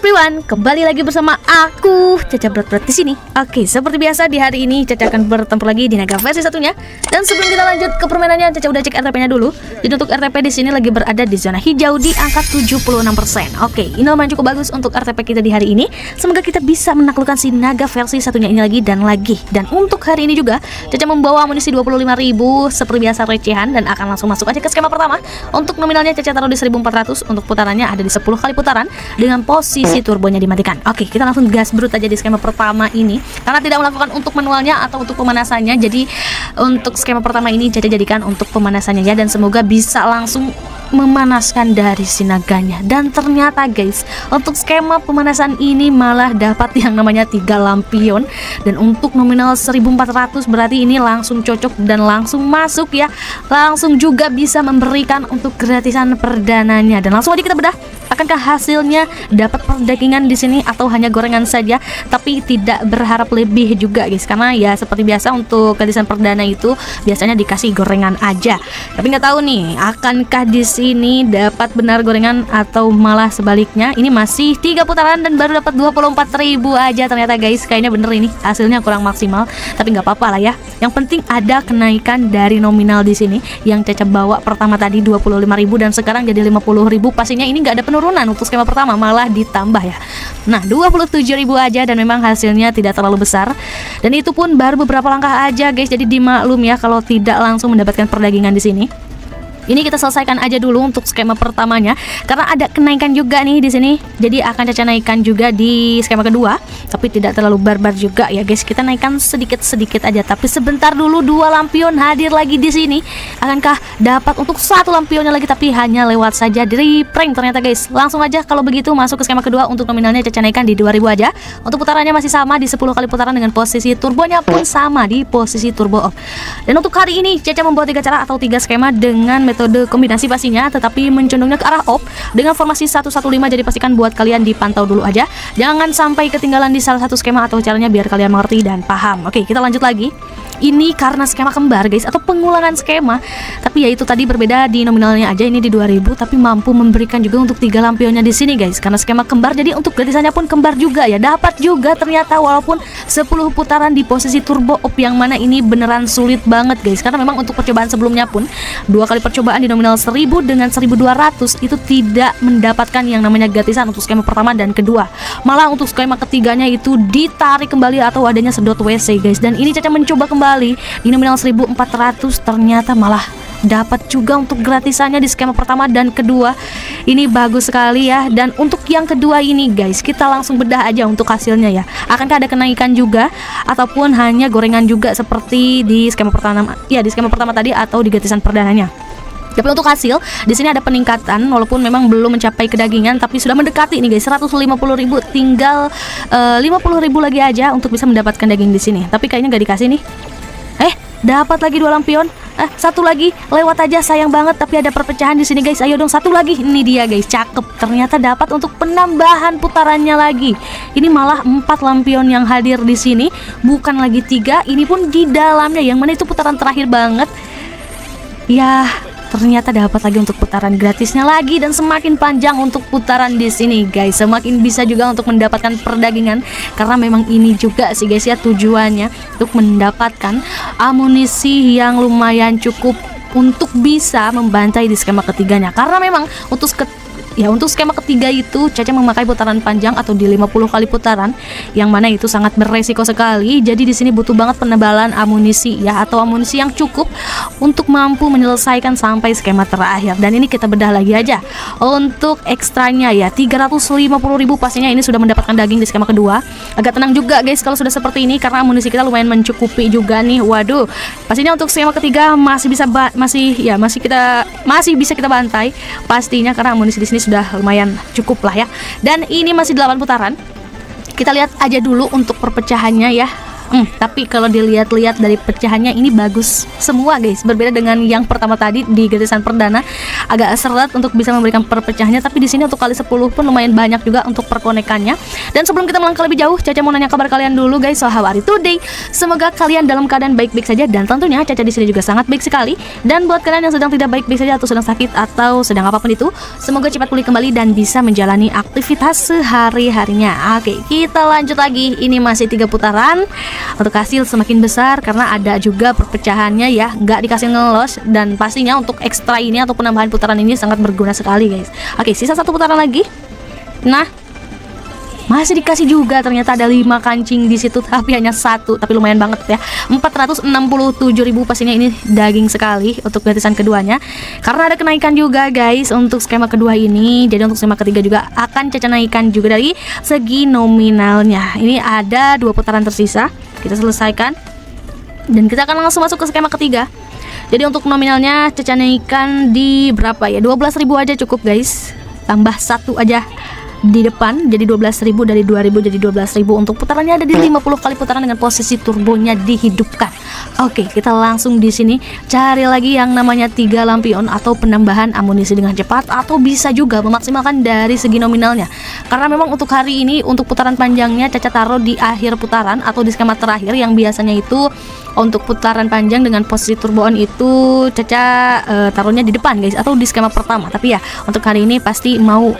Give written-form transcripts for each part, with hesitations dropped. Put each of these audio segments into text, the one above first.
everyone, kembali lagi bersama aku Caca Berat-Berat di sini. Oke, seperti biasa di hari ini Caca akan bertempur lagi di naga versi satunya. Dan sebelum kita lanjut ke permainannya, Caca udah cek RTP-nya dulu. Jadi untuk RTP di sini lagi berada di zona hijau di angka 76%. Oke, ini lumayan cukup bagus untuk RTP kita di hari ini. Semoga kita bisa menaklukkan si naga versi satunya ini lagi dan lagi. Dan untuk hari ini juga Caca membawa amunisi 25.000 seperti biasa recehan dan akan langsung masuk aja ke skema pertama. Untuk nominalnya Caca taruh di 1.400. Untuk putarannya ada di 10 kali putaran dengan posisi turbonya dimatikan. Oke, kita langsung gas brut aja di skema pertama ini karena tidak melakukan untuk manualnya atau untuk pemanasannya. Jadi untuk skema pertama ini Caca jadikan untuk pemanasannya ya, dan semoga bisa langsung memanaskan dari sinaganya. Dan ternyata guys, untuk skema pemanasan ini malah dapat yang namanya 3 lampion. Dan untuk nominal 1.400 berarti ini langsung cocok dan langsung masuk ya. Langsung juga bisa memberikan untuk gratisan perdananya. Dan langsung aja kita bedah, akankah hasilnya dapat perdagingan di sini atau hanya gorengan saja? Tapi tidak berharap lebih juga guys, karena ya seperti biasa untuk gratisan perdana itu biasanya dikasih gorengan aja. Tapi nggak tahu nih, akankah di sini dapat benar gorengan atau malah sebaliknya? Ini masih 3 putaran dan baru dapat 24.000 aja ternyata guys. Kayaknya bener ini hasilnya kurang maksimal, tapi nggak apa-apa lah ya. Yang penting ada kenaikan dari nominal di sini yang Caca bawa pertama tadi 25.000 dan sekarang jadi 50.000. Pastinya ini nggak ada penurunan untuk skema pertama, malah ditambah ya. Nah, 27.000 aja dan memang hasilnya tidak terlalu besar. Dan itu pun baru beberapa langkah aja guys. Jadi dimaklum ya kalau tidak langsung mendapatkan perdagingan di sini. Ini kita selesaikan aja dulu untuk skema pertamanya karena ada kenaikan juga nih di sini. Jadi akan Caca naikkan juga di skema kedua, tapi tidak terlalu barbar juga ya guys. Kita naikkan sedikit-sedikit aja, tapi sebentar dulu 2 lampion hadir lagi di sini. Akankah dapat untuk 1 lampionnya lagi, tapi hanya lewat saja dari prank ternyata guys. Langsung aja kalau begitu masuk ke skema kedua. Untuk nominalnya Caca naikkan di 2.000 aja. Untuk putarannya masih sama di 10 kali putaran dengan posisi turbonya pun sama di posisi turbo off. Dan untuk hari ini Caca membawa 3 cara atau 3 skema dengan metode kombinasi pastinya, tetapi mencondongnya ke arah off dengan formasi 115. Jadi pastikan buat kalian dipantau dulu aja, jangan sampai ketinggalan di salah satu skema atau caranya biar kalian mengerti dan paham. Oke, kita lanjut lagi. Ini karena skema kembar guys, atau pengulangan skema, tapi ya itu tadi berbeda di nominalnya aja. Ini di 2.000 tapi mampu memberikan juga untuk 3 lampionnya di sini guys, karena skema kembar. Jadi untuk gratisannya pun kembar juga ya, dapat juga ternyata walaupun 10 putaran di posisi turbo op, yang mana ini beneran sulit banget guys, karena memang untuk percobaan sebelumnya pun 2 kali percobaan di nominal 1.000 dengan 1.200 itu tidak mendapatkan yang namanya gratisan untuk skema pertama dan kedua. Malah untuk skema ketiganya itu ditarik kembali atau adanya sedot WC guys. Dan ini Caca mencoba kembali di nominal 1.400, ternyata malah dapat juga untuk gratisannya di skema pertama dan kedua. Ini bagus sekali ya. Dan untuk yang kedua ini guys, kita langsung bedah aja untuk hasilnya ya. Akankah ada kenaikan juga ataupun hanya gorengan juga seperti di skema pertama ya, di skema pertama tadi atau di gratisan perdananya? Tapi untuk hasil di sini ada peningkatan, walaupun memang belum mencapai kedagingan, tapi sudah mendekati nih guys. 150.000, tinggal 50.000 lagi aja untuk bisa mendapatkan daging di sini. Tapi kayaknya nggak dikasih nih. Dapat lagi 2 lampion. 1 lagi lewat aja, sayang banget. Tapi ada perpecahan di sini guys. Ayo dong 1 lagi. Ini dia guys, cakep. Ternyata dapat untuk penambahan putarannya lagi. Ini malah 4 lampion yang hadir di sini, bukan lagi 3. Ini pun di dalamnya, yang mana itu putaran terakhir banget. Ya, ternyata dapat lagi untuk putaran gratisnya lagi, dan semakin panjang untuk putaran di sini guys, semakin bisa juga untuk mendapatkan perdagingan, karena memang ini juga sih guys ya tujuannya untuk mendapatkan amunisi yang lumayan cukup untuk bisa membantai di skema ketiganya. Karena memang untuk skema ketiga itu Caca memakai putaran panjang atau di 50 kali putaran, yang mana itu sangat beresiko sekali. Jadi di sini butuh banget penebalan amunisi ya, atau amunisi yang cukup untuk mampu menyelesaikan sampai skema terakhir. Dan ini kita bedah lagi aja. Untuk ekstranya ya 350.000, pastinya ini sudah mendapatkan daging di skema kedua. Agak tenang juga guys kalau sudah seperti ini, karena amunisi kita lumayan mencukupi juga nih. Waduh, pastinya untuk skema ketiga masih bisa kita bantai pastinya, karena amunisi di sini sudah lumayan cukup lah ya. Dan ini masih 8 putaran. Kita lihat aja dulu untuk perpecahannya ya. Tapi kalau dilihat-lihat dari pecahannya ini bagus semua guys. Berbeda dengan yang pertama tadi di gratisan perdana agak seret untuk bisa memberikan perpecahannya, tapi di sini untuk kali 10 pun lumayan banyak juga untuk perkonekannya. Dan sebelum kita melangkah lebih jauh, Caca mau nanya kabar kalian dulu guys. So how are you today? Semoga kalian dalam keadaan baik-baik saja, dan tentunya Caca di sini juga sangat baik sekali. Dan buat kalian yang sedang tidak baik-baik saja atau sedang sakit atau sedang apapun itu, semoga cepat pulih kembali dan bisa menjalani aktivitas sehari-harinya. Oke, kita lanjut lagi. Ini masih 3 putaran. Untuk hasil semakin besar karena ada juga perpecahannya ya, nggak dikasih ngelos, dan pastinya untuk ekstra ini atau penambahan putaran ini sangat berguna sekali guys. Oke, sisa 1 putaran lagi. Nah, masih dikasih juga, ternyata ada 5 kancing di situ tapi hanya 1, tapi lumayan banget ya. 467.000 pastinya ini daging sekali untuk gratisan keduanya. Karena ada kenaikan juga guys untuk skema kedua ini. Jadi untuk skema ketiga juga akan Caca naikkan juga dari segi nominalnya. Ini ada 2 putaran tersisa, kita selesaikan dan kita akan langsung masuk ke skema ketiga. Jadi untuk nominalnya Caca naikkan di berapa ya, 12.000 aja cukup guys. Tambah 1 aja di depan jadi 12.000, dari 2.000 jadi 12.000. Untuk putarannya ada di 50 kali putaran dengan posisi turbonya dihidupkan. Oke, kita langsung di sini cari lagi yang namanya 3 lampion atau penambahan amunisi dengan cepat, atau bisa juga memaksimalkan dari segi nominalnya. Karena memang untuk hari ini untuk putaran panjangnya Caca taruh di akhir putaran atau di skema terakhir, yang biasanya itu untuk putaran panjang dengan posisi turboon itu Caca taruhnya di depan guys, atau di skema pertama. Tapi ya untuk hari ini pasti mau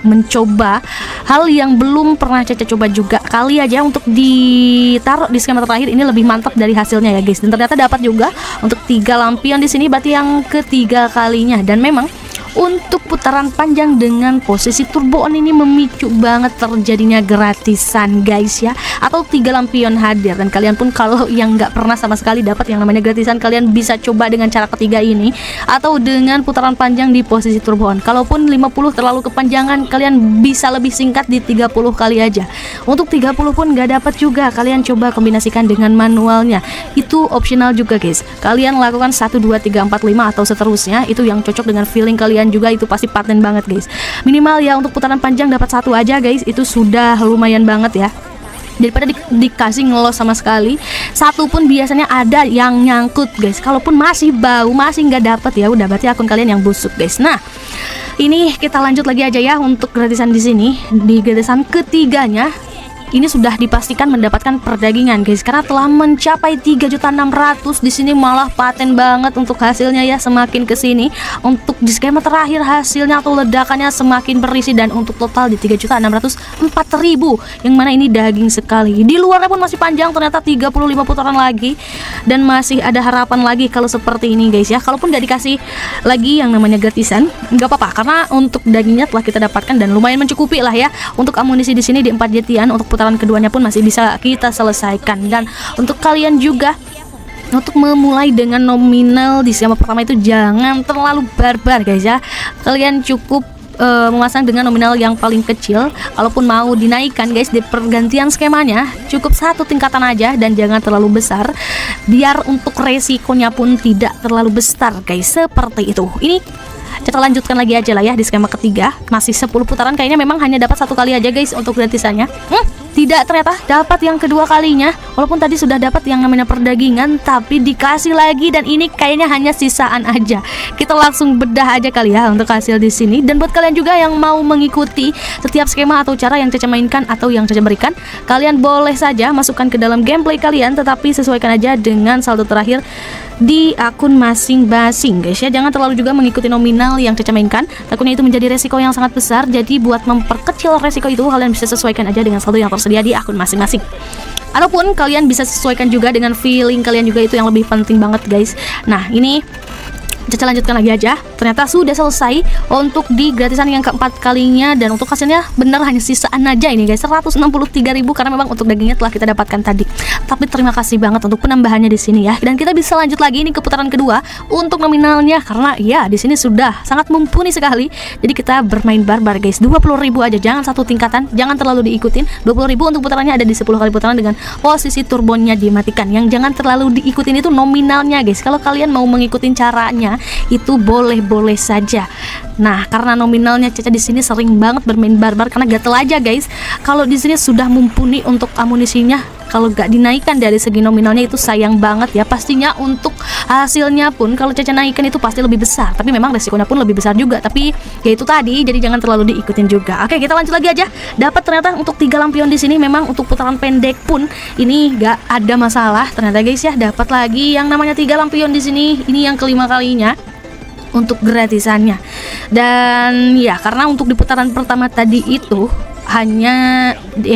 mencoba hal yang belum pernah Caca coba juga kali aja untuk ditaruh di skema terakhir. Ini lebih mantap dari hasilnya ya guys, dan ternyata dapat juga untuk 3 lampion di sini, berarti yang ketiga kalinya. Dan memang untuk putaran panjang dengan posisi turbo on ini memicu banget terjadinya gratisan guys ya, atau 3 lampion hadir. Dan kalian pun kalau yang nggak pernah sama sekali dapat yang namanya gratisan, kalian bisa coba dengan cara ketiga ini, atau dengan putaran panjang di posisi turbo on. Kalaupun 50 terlalu kepanjangan, kalian bisa lebih singkat di 30 kali aja. Untuk 30 pun nggak dapat juga, kalian coba kombinasikan dengan manualnya, itu optional juga guys. Kalian lakukan 1, 2, 3, 4, 5 atau seterusnya, itu yang cocok dengan feeling kalian juga, itu pasti paten banget guys. Minimal ya untuk putaran panjang dapat 1 aja guys, itu sudah lumayan banget ya, daripada dikasih ngelos sama sekali. 1 pun biasanya ada yang nyangkut guys. Kalaupun masih bau, masih nggak dapet, ya udah berarti akun kalian yang busuk guys. Nah, ini kita lanjut lagi aja ya untuk gratisan di sini. Di gratisan ketiganya ini sudah dipastikan mendapatkan perdagingan guys, karena telah mencapai 3.600.000 di sini. Malah paten banget untuk hasilnya ya, semakin kesini untuk di skema terakhir hasilnya atau ledakannya semakin berisi, dan untuk total di 3.604.000, yang mana ini daging sekali. Di luarnya pun masih panjang, ternyata 35 putaran lagi, dan masih ada harapan lagi kalau seperti ini guys ya. Kalaupun nggak dikasih lagi yang namanya gratisan, nggak apa-apa, karena untuk dagingnya telah kita dapatkan dan lumayan mencukupi lah ya. Untuk amunisi di sini di 4 jetian, untuk putaran keduanya pun masih bisa kita selesaikan. Dan untuk kalian juga untuk memulai dengan nominal di skema pertama itu jangan terlalu barbar guys ya. Kalian cukup memasang dengan nominal yang paling kecil. Kalaupun mau dinaikkan guys di pergantian skemanya, cukup 1 tingkatan aja dan jangan terlalu besar, biar untuk resikonya pun tidak terlalu besar guys, seperti itu. Ini kita lanjutkan lagi aja lah ya di skema ketiga. Masih 10 putaran, kayaknya memang hanya dapat 1 kali aja guys untuk gratisannya. Tidak, ternyata dapat yang kedua kalinya. Walaupun tadi sudah dapat yang namanya perdagingan, tapi dikasih lagi, dan ini kayaknya hanya sisaan aja. Kita langsung bedah aja kali ya untuk hasil di sini. Dan buat kalian juga yang mau mengikuti setiap skema atau cara yang Caca mainkan atau yang Caca berikan, kalian boleh saja masukkan ke dalam gameplay kalian, tetapi sesuaikan aja dengan saldo terakhir di akun masing-masing guys ya. Jangan terlalu juga mengikuti nominal yang Caca mainkan, takutnya itu menjadi resiko yang sangat besar. Jadi buat memperkecil resiko itu, kalian bisa sesuaikan aja dengan saldo yang tersedia di akun masing-masing. Ataupun kalian bisa sesuaikan juga dengan feeling kalian juga, itu yang lebih penting banget guys. Nah, ini Caca lanjutkan lagi aja. Ternyata sudah selesai untuk di gratisan yang keempat kalinya, dan untuk hasilnya bener hanya sisaan aja ini guys, 163.000, karena memang untuk dagingnya telah kita dapatkan tadi. Tapi terima kasih banget untuk penambahannya di sini ya. Dan kita bisa lanjut lagi ini ke putaran kedua untuk nominalnya, karena ya di sini sudah sangat mumpuni sekali. Jadi kita bermain barbar guys, 20.000 aja, jangan 1 tingkatan, jangan terlalu diikutin. 20.000 untuk putarannya ada di 10 kali putaran dengan posisi turbonya dimatikan. Yang jangan terlalu diikutin itu nominalnya guys. Kalau kalian mau mengikutin caranya itu boleh-boleh saja. Nah, karena nominalnya Caca di sini sering banget bermain barbar karena gatel aja guys. Kalau di sini sudah mumpuni untuk amunisinya, kalau gak dinaikkan dari segi nominalnya itu sayang banget ya. Pastinya untuk hasilnya pun kalau Caca naikkan itu pasti lebih besar, tapi memang resikonya pun lebih besar juga. Tapi ya itu tadi, jadi jangan terlalu diikutin juga. Oke, kita lanjut lagi aja. Dapat ternyata untuk 3 lampion di sini. Memang untuk putaran pendek pun ini gak ada masalah ternyata guys ya. Dapat lagi yang namanya 3 lampion di sini. Ini yang kelima kalinya untuk gratisannya. Dan ya karena untuk di putaran pertama tadi itu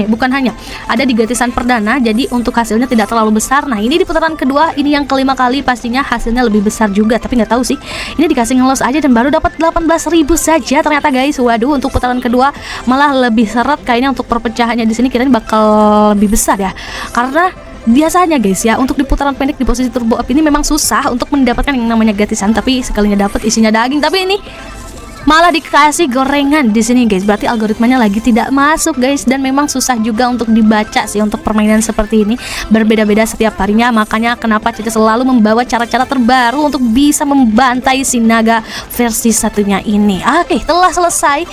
bukan hanya ada di gratisan perdana, jadi untuk hasilnya tidak terlalu besar. Nah ini di putaran kedua, ini yang kelima kali, pastinya hasilnya lebih besar juga, tapi nggak tahu sih, ini dikasih ngelos aja dan baru dapat 18.000 saja ternyata guys. Waduh, untuk putaran kedua malah lebih seret kayaknya. Untuk perpecahannya di sini kira bakal lebih besar ya, karena biasanya guys ya untuk di putaran pendek di posisi turbo up ini memang susah untuk mendapatkan yang namanya gratisan, tapi sekalinya dapat isinya daging. Tapi ini malah dikasih gorengan di sini guys, berarti algoritmanya lagi tidak masuk guys. Dan memang susah juga untuk dibaca sih untuk permainan seperti ini, berbeda-beda setiap harinya. Makanya kenapa Caca selalu membawa cara-cara terbaru untuk bisa membantai si naga versi satunya ini. Oke, telah selesai.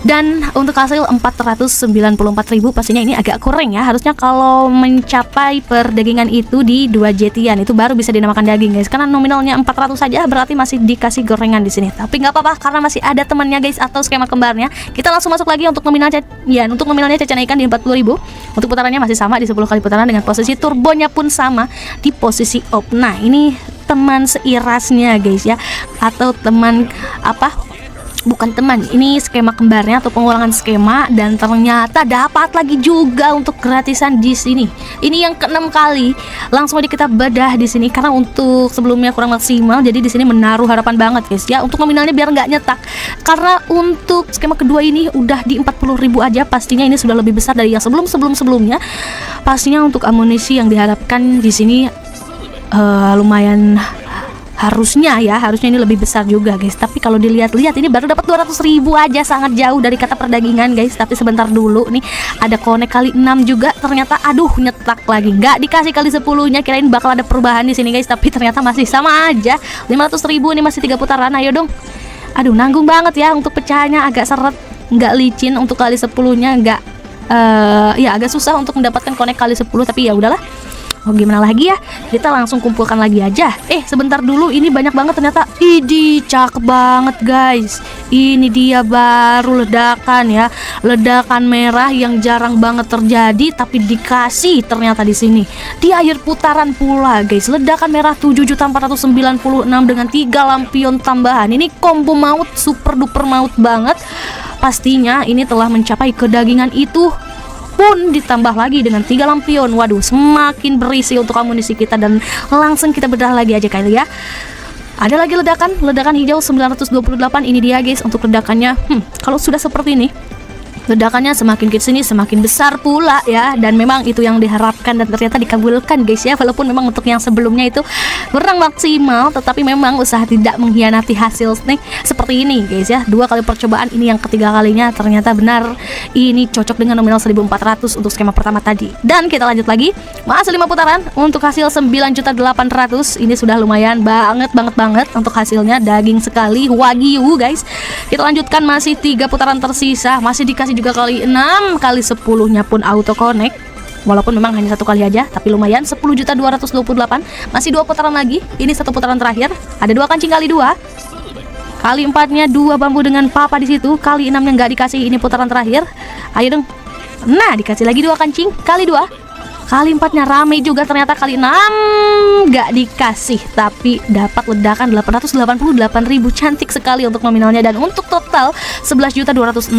Dan untuk hasil 494.000 pastinya ini agak kurang ya. Harusnya kalau mencapai perdagingan itu di 2 jetian itu baru bisa dinamakan daging guys. Karena nominalnya 400 saja berarti masih dikasih gorengan di sini. Tapi nggak apa-apa karena masih ada temannya guys atau skema kembarnya. Kita langsung masuk lagi untuk nominalnya. Ya, untuk nominalnya Caca naikkan di 40.000. Untuk putarannya masih sama di 10 kali putaran dengan posisi turbonya pun sama di posisi op. Nah, ini teman seirasnya guys ya, atau teman bukan teman, ini skema kembarnya atau pengulangan skema. Dan ternyata dapat lagi juga untuk gratisan di sini. Ini yang ke-6 kali. Langsung aja kita bedah di sini karena untuk sebelumnya kurang maksimal, jadi di sini menaruh harapan banget guys ya untuk nominalnya biar nggak nyetak. Karena untuk skema kedua ini udah di 40.000 aja, pastinya ini sudah lebih besar dari yang sebelumnya. Pastinya untuk amunisi yang diharapkan di sini lumayan. Harusnya ini lebih besar juga guys. Tapi kalau dilihat-lihat ini baru dapat 200.000 aja, sangat jauh dari kata perdagingan guys. Tapi sebentar dulu nih, ada connect kali 6 juga. Ternyata aduh nyetak lagi, nggak dikasih kali 10-nya. Kirain bakal ada perubahan di sini guys, tapi ternyata masih sama aja. 500.000 ini masih 3 putaran. Ayo dong. Aduh nanggung banget ya untuk pecahannya, agak seret, nggak licin. Untuk kali 10-nya nggak ya agak susah untuk mendapatkan connect kali 10. Tapi ya udahlah. Oh gimana lagi ya, kita langsung kumpulkan lagi aja. Sebentar dulu, ini banyak banget ternyata. Idih, cakep banget guys. Ini dia baru ledakan ya, ledakan merah yang jarang banget terjadi, tapi dikasih ternyata di sini di akhir putaran pula guys. Ledakan merah 7.496 dengan 3 lampion tambahan. Ini combo maut, super duper maut banget. Pastinya ini telah mencapai kedagingan itu pun ditambah lagi dengan 3 lampion. Waduh, semakin berisi untuk amunisi kita. Dan langsung kita bedah lagi aja kali ya. Ada lagi ledakan hijau 928. Ini dia guys untuk ledakannya. Kalau sudah seperti ini, ledakannya semakin kesini semakin besar pula ya. Dan memang itu yang diharapkan dan ternyata dikabulkan guys ya. Walaupun memang untuk yang sebelumnya itu kurang maksimal, tetapi memang usaha tidak mengkhianati hasil nih seperti ini guys ya. 2 kali percobaan, ini yang ketiga kalinya ternyata benar. Ini cocok dengan nominal 1.400 untuk skema pertama tadi. Dan kita lanjut lagi, masih 5 putaran untuk hasil 9.800. Ini sudah lumayan banget untuk hasilnya, daging sekali, wagyu guys. Kita lanjutkan, masih 3 putaran tersisa, masih dikasih juga kali 6, kali 10-nya pun auto connect. Walaupun memang hanya 1 kali aja, tapi lumayan. 10.228. Masih 2 putaran lagi. Ini 1 putaran terakhir. Ada 2 kancing kali 2. Kali 4-nya 2 bambu dengan papa di situ. Kali 6-nya nggak dikasih. Ini putaran terakhir. Ayo dong. Nah, dikasih lagi 2 kancing kali 2. Kali 4-nya rame juga ternyata. Kali 6 nggak dikasih, tapi dapat ledakan 888.000. Cantik sekali untuk nominalnya. Dan untuk total 11.260.000.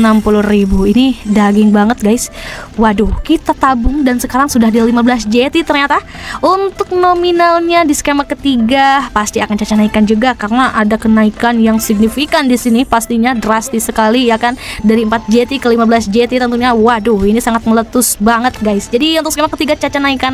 Ini daging banget guys. Waduh, kita tabung dan sekarang sudah di 15 JT ternyata. Untuk nominalnya di skema ketiga pasti akan Caca naikkan juga, karena ada kenaikan yang signifikan di sini, pastinya drastis sekali ya kan. Dari 4 JT ke 15 JT tentunya. Waduh, ini sangat meletus banget guys. Jadi untuk skema ketiga Caca naikkan